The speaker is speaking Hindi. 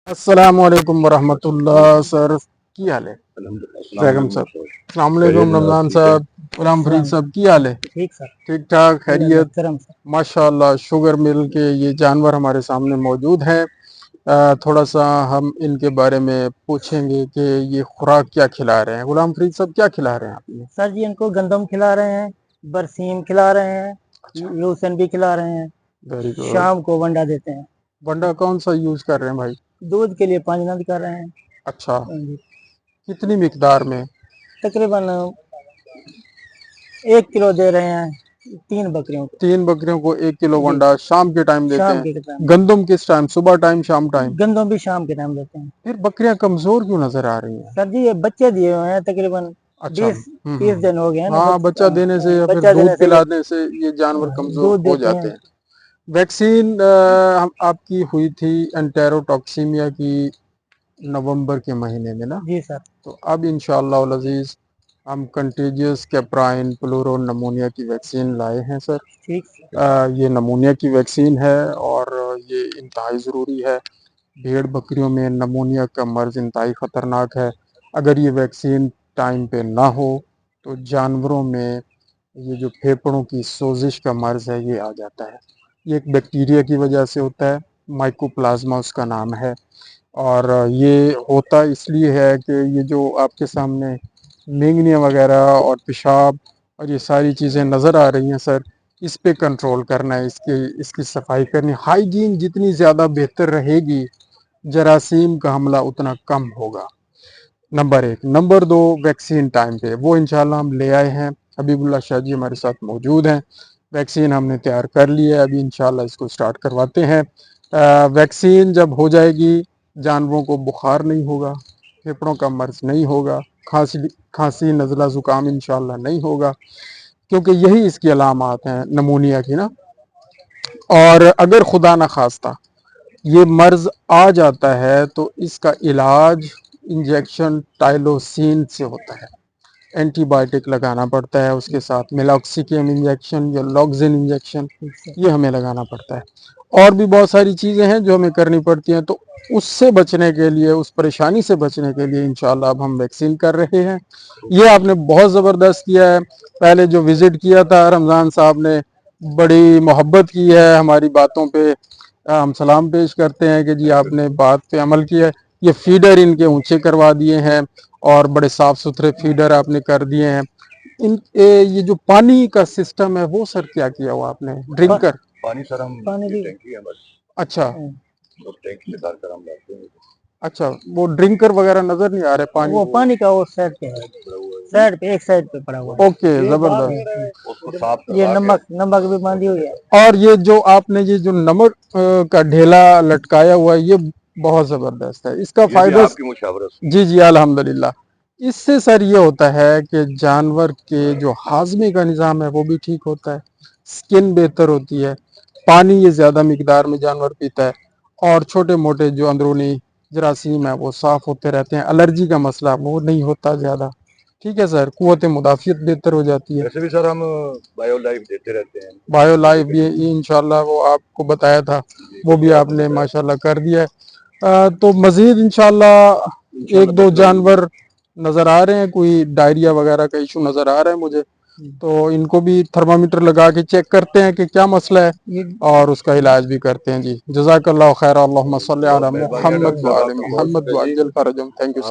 अस्सलामुअलैकुम वरहमतुल्लाह सर, की हाल है? बैगम साहब, अस्सलाम वालेकुम। रमजान साहब, गुलाम फरीद साहब, की हाल है? ठीक सर, ठीक ठाक, खैरियत? करम सर। माशाल्लाह, शुगर मिल के ये जानवर हमारे सामने मौजूद हैं। थोड़ा सा हम इनके बारे में पूछेंगे कि ये खुराक क्या खिला रहे हैं। गुलाम फरीद साहब, क्या खिला रहे हैं आप इन्हें? सर जी इनको गंदम खिला रहे हैं, बरसीम खिला रहे हैं, अच्छा, लूसन भी खिला रहे हैं। Very good. शाम को वंडा देते हैं। वंडा कौन सा यूज कर रहे हैं भाई? दूध के लिए 5 नंद कर रहे हैं। अच्छा, हाँ जी, कितनी मिकदार में? तकरीबन 1 किलो दे रहे हैं 3 बकरियों को। 3 बकरियों को 1 किलो जी, वंडा शाम के टाइम देते शाम हैं। के टाइम। गंदम किस टाइम? सुबह टाइम, शाम टाइम? गंदम भी शाम के टाइम देते हैं। फिर बकरियां कमजोर क्यों नजर आ रही हैं? सर जी ये बच्चे दिए हुए हैं, तकरीबन अच्छा, 20-30 दिन हो गए हैं ना। हाँ, बच्चा देने से या फिर बच्चा देने दूध से ये पिलाने से ये जानवर कमजोर दूध हो देते जाते हैं। हैं। वैक्सीन आपकी हुई थी एंटेरोटॉक्सीमिया की नवंबर के महीने में ना? जी सर। तो अब इंशाअल्लाह अज़ीज़ हम कंटेजियस कैप्राइन प्लूरो नमूनिया की वैक्सीन लाए हैं सर। ठीक। ये नमूनिया की वैक्सीन है और ये इंतहाई ज़रूरी है। भेड़ बकरियों में नमूनिया का मर्ज़ इंतहाई ख़तरनाक है। अगर ये वैक्सीन टाइम पे ना हो तो जानवरों में ये जो फेफड़ों की सोजिश का मर्ज़ है ये आ जाता है। ये एक बैक्टीरिया की वजह से होता है, माइकोप्लाज्मा उसका नाम है। और ये होता इसलिए है कि ये जो आपके सामने मेंगनिया वगैरह और पेशाब और ये सारी चीज़ें नज़र आ रही हैं सर, इस पे कंट्रोल करना है, इसकी सफाई करनी। हाइजीन जितनी ज़्यादा बेहतर रहेगी, जरासीम का हमला उतना कम होगा। नंबर 1। नंबर 2, वैक्सीन टाइम पे, वो इंशाल्लाह हम ले आए हैं। हबीबुल्लाह शाह जी हमारे साथ मौजूद हैं। वैक्सीन हमने तैयार कर ली है, अभी इंशाल्लाह इसको स्टार्ट करवाते हैं। वैक्सीन जब हो जाएगी, जानवरों को बुखार नहीं होगा, फेफड़ों का मर्ज नहीं होगा, खांसी नज़ला ज़ुकाम इंशाल्लाह नहीं होगा, क्योंकि यही इसकी अलामात हैं नमूनिया की ना। और अगर खुदा न खास्ता ये मर्ज़ आ जाता है तो इसका इलाज इंजेक्शन टाइलोसिन से होता है। एंटीबायोटिक लगाना पड़ता है, उसके साथ मेलॉक्सिकियम इंजेक्शन या लॉक्सिन इंजेक्शन ये हमें लगाना पड़ता है। और भी बहुत सारी चीज़ें हैं जो हमें करनी पड़ती हैं। तो उससे बचने के लिए, उस परेशानी से बचने के लिए इंशाल्लाह अब हम वैक्सीन कर रहे हैं। ये आपने बहुत ज़बरदस्त किया है। पहले जो विज़िट किया था रमज़ान साहब ने, बड़ी मोहब्बत की है हमारी बातों पे। हम सलाम पेश करते हैं कि जी आपने बात पे अमल किया है। ये फीडर इनके ऊंचे करवा दिए हैं और बड़े साफ सुथरे फीडर आपने कर दिए हैं। ये जो पानी का सिस्टम है वो सर क्या किया हुआ आपने? ड्रिंकर? पानी सर हम पानी भी टैंकी है बस, अच्छा, तो टैंकी से भर कर हम लाते हैं। अच्छा, वो ड्रिंकर वगैरह नजर नहीं आ रहे पानी? वो पानी का वो साइड पे है, साइड पे, एक साइड पे पड़ा हुआ है। ओके, जबरदस्त। उसको साफ ये करवा नमक के नमक भी बांधी हुई है। और ये जो आपने ये जो नमक का ढेला लटकाया हुआ है ये बहुत जबरदस्त है। इसका ये भी फायदा? आपकी मुशावरत से। जी जी, अल्हम्दुलिल्लाह। इससे सर ये होता है कि जानवर के जो हाजमे का निज़ाम है वो भी ठीक होता है, स्किन बेहतर होती है, पानी ये ज़्यादा मिकदार में जानवर पीता है और छोटे मोटे जो अंदरूनी जरासीम है वो साफ़ होते रहते हैं। एलर्जी का मसला वो नहीं होता ज़्यादा। ठीक है सर, कुव्वत मुदाफ़ियत बेहतर हो जाती है। वैसे भी सर हम बायो लाइफ देते रहते हैं। बायो लाइफ भी इंशाल्लाह वो आपको बताया था, वो भी आपने माशाल्लाह कर दिया है। तो मज़ीद इंशाल्लाह एक दो जानवर नज़र आ रहे हैं, कोई डायरिया वगैरह का इशू नज़र आ रहा है मुझे, तो इनको भी थर्मामीटर लगा के चेक करते हैं कि क्या मसला है और उसका इलाज भी करते हैं जी। जज़ाकल्लाह खैर। अल्लाहुम्मा सल्ली अला मुहम्मद व आले मुहम्मद व अज्जिल फरजहम। Thank you.